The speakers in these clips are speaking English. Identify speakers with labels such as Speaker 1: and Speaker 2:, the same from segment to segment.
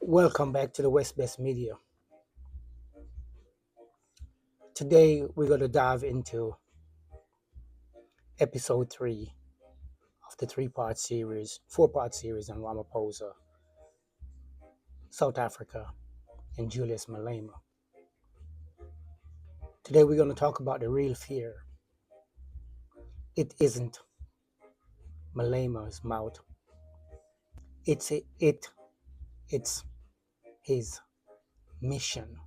Speaker 1: Welcome back to the West Best Media. Today we're going to dive into episode 3 of the four-part series on Ramaphosa, South Africa, and Julius Malema. Today we're going to talk about the real fear. It isn't Malema's mouth. It's his mission.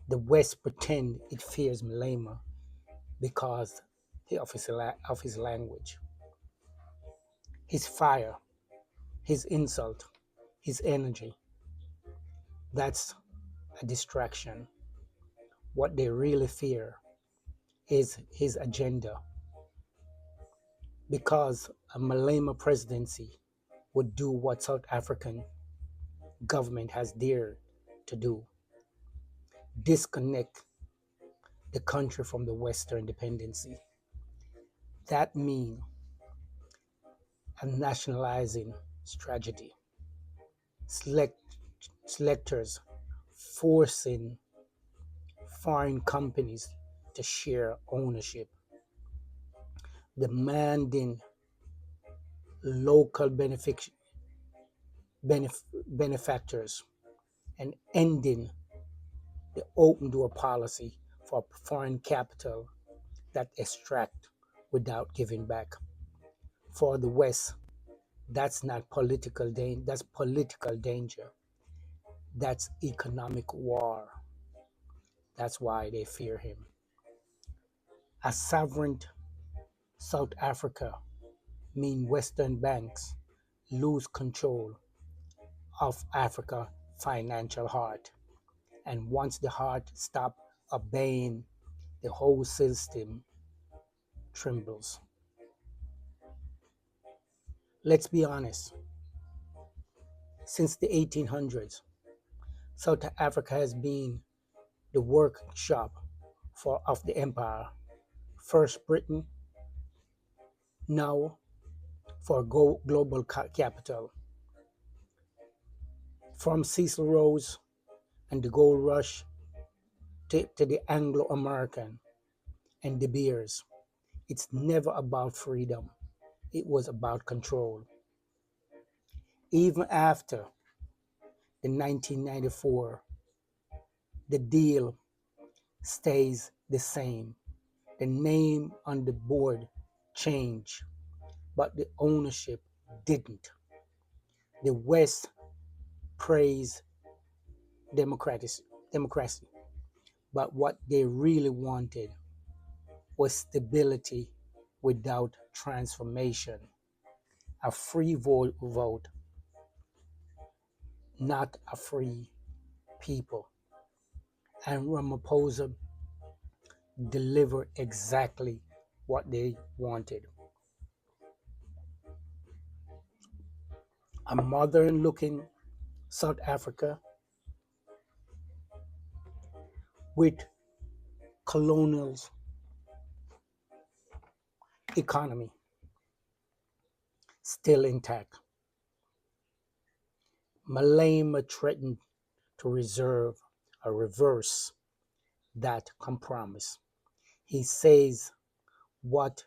Speaker 1: The West pretend it fears Malema because of his language, his fire, his insult, his energy. That's a distraction. What they really fear is his agenda, because a Malema presidency would do what South African government has dared to do: disconnect the country from the Western dependency. That means a nationalizing strategy, select, selectors forcing foreign companies to share ownership, demanding local benefactors, and ending the open door policy for foreign capital that extract without giving back. For the West, that's not that's political danger. That's economic war. That's why they fear him. A sovereign South Africa means Western banks lose control of Africa's financial heart. And once the heart stops obeying, the whole system trembles. Let's be honest. Since the 1800s, South Africa has been the workshop of the empire. First Britain, now for global capital. From Cecil Rhodes and the gold rush to the Anglo-American and De Beers, it's never about freedom. It was about control. Even after the 1994, the deal stays the same. The name on the board changed, but the ownership didn't. The West praised democracy, but what they really wanted was stability without transformation. A free vote, not a free people. And Ramaphosa delivered exactly what they wanted. A modern looking South Africa with colonial economy still intact. Malema threatened to reverse that compromise. He says what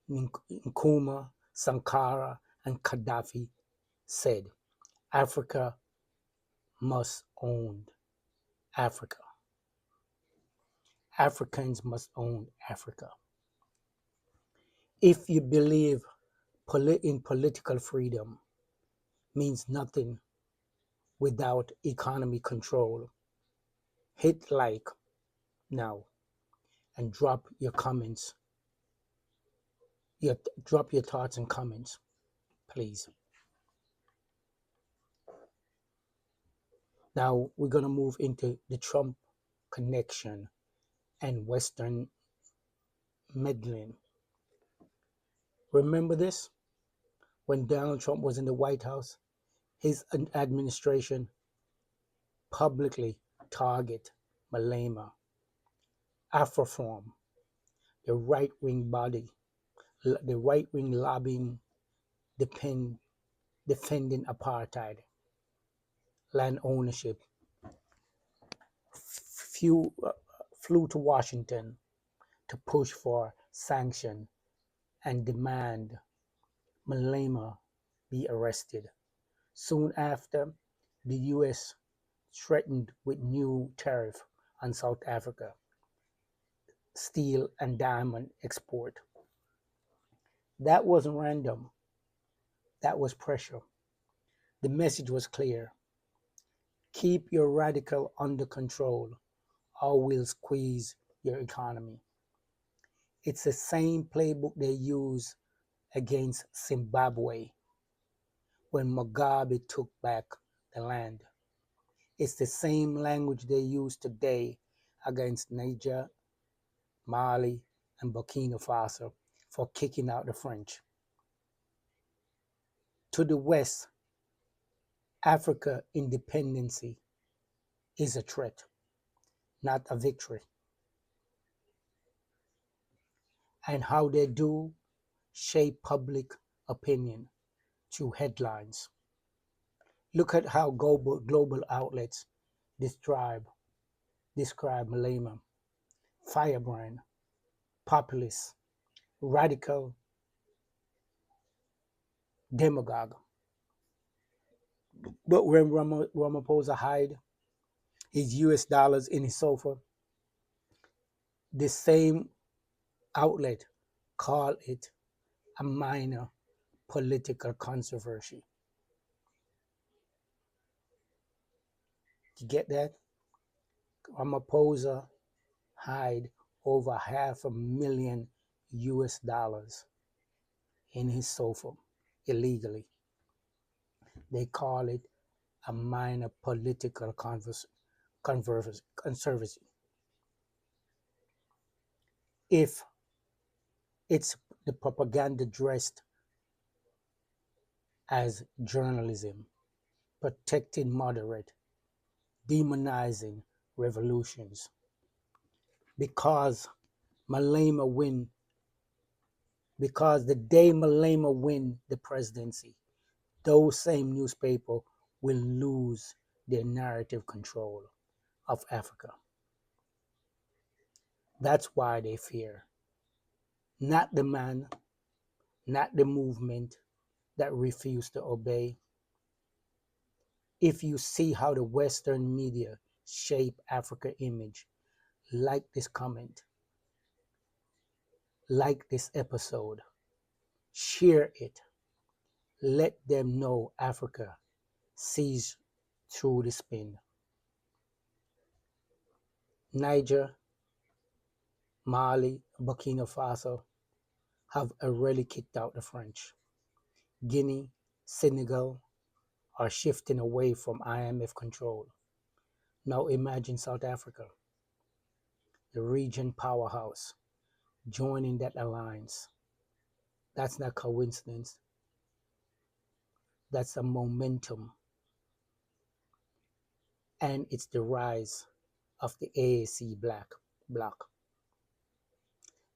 Speaker 1: Nkrumah, Sankara, and Gaddafi said: Africa must own Africa. Africans must own Africa. If you believe in political freedom means nothing without economy control, hit like now and drop your comments. Drop your thoughts and comments, please. Now we're going to move into the Trump connection and Western meddling. Remember this? When Donald Trump was in the White House, his administration publicly targeted Malema, Afroform, the right-wing body, the right-wing lobbying defending apartheid. land ownership, few, flew to Washington to push for sanction and demand Malema be arrested. Soon after, the U.S. threatened with new tariff on South Africa steel and diamond export. That wasn't random, that was pressure. The message was clear: keep your radical under control, or we'll squeeze your economy. It's the same playbook they used against Zimbabwe when Mugabe took back the land. It's the same language they use today against Niger, Mali, and Burkina Faso for kicking out the French. To the West, Africa independency is a threat, not a victory. And how they do shape public opinion through headlines. Look at how global outlets describe Malema: firebrand, populist, radical, demagogue. But when Ramaphosa hide his US dollars in his sofa, the same outlet call it a minor political controversy. You get that? Ramaphosa hide over $500,000 US in his sofa illegally. They call it a minor political controversy. If it's the propaganda dressed as journalism, protecting moderate, demonizing revolutions. Because Malema win, because the day Malema win the presidency, those same newspaper will lose their narrative control of Africa. That's why they fear. Not the man, not the movement that refuse to obey. If you see how the Western media shape Africa image, like this comment, like this episode, share it. Let them know Africa sees through the spin. Niger, Mali, Burkina Faso have already kicked out the French. Guinea, Senegal are shifting away from IMF control. Now imagine South Africa, the region powerhouse, joining that alliance. That's not coincidence. That's a momentum. And it's the rise of the ANC bloc,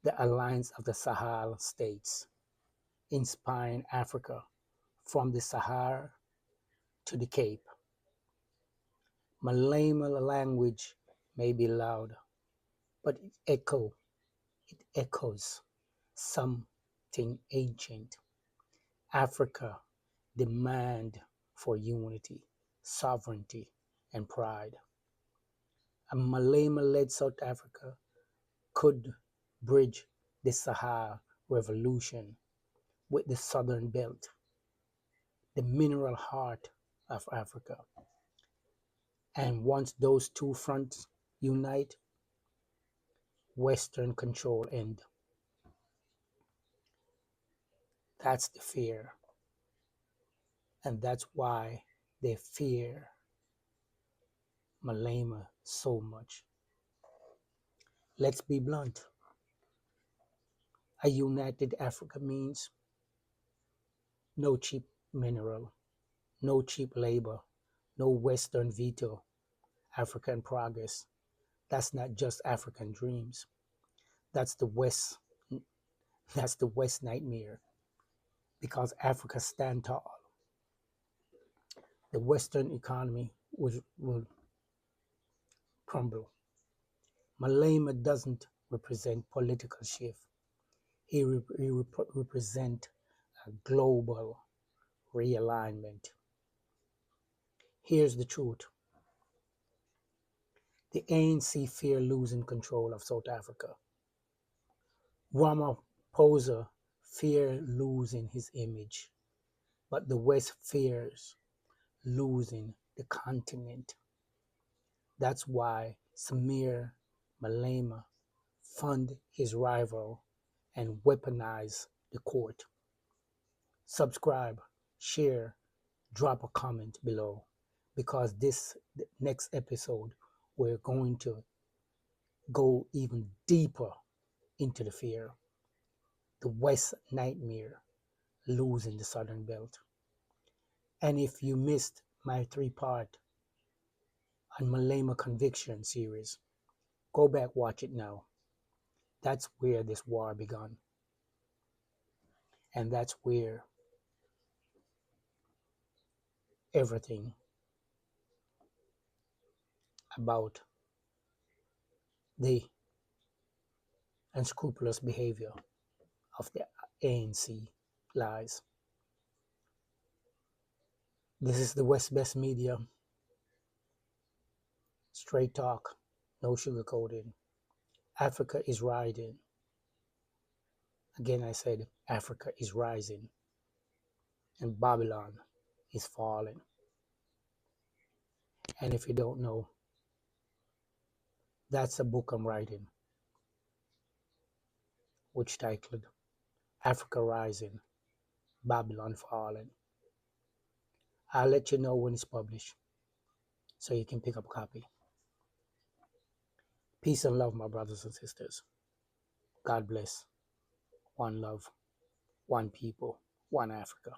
Speaker 1: the alliance of the Sahel states, inspiring Africa from the Sahara to the Cape. Malema language may be loud, but it echoes something ancient. Africa demand for unity, sovereignty, and pride. A Malema-led South Africa could bridge the Sahel revolution with the Southern Belt, the mineral heart of Africa. And once those two fronts unite, Western control ends. That's the fear. And that's why they fear Malema so much. Let's be blunt. A united Africa means no cheap mineral, no cheap labor, no Western veto, African progress. That's not just African dreams. That's the West. That's the West nightmare. Because Africa stand tall. The Western economy will crumble. Malema doesn't represent political shift. He represents a global realignment. Here's the truth. The ANC fear losing control of South Africa. Ramaphosa fear losing his image, but the West fears losing the continent. That's why Samir Malema fund his rival and weaponize the court. Subscribe, share, drop a comment below, because this next episode we're going to go even deeper into the fear, the West nightmare, losing the Southern Belt. And if you missed my 3-part on Malema Conviction series, go back, watch it now. That's where this war began. And that's where everything about the unscrupulous behavior of the ANC lies. This is the West Best Media. Straight talk, no sugarcoating. Africa is riding. Again, I said Africa is rising and Babylon is falling. And if you don't know, that's a book I'm writing, which titled Africa Rising, Babylon Falling. I'll let you know when it's published so you can pick up a copy. Peace and love, my brothers and sisters. God bless. One love, one people, one Africa.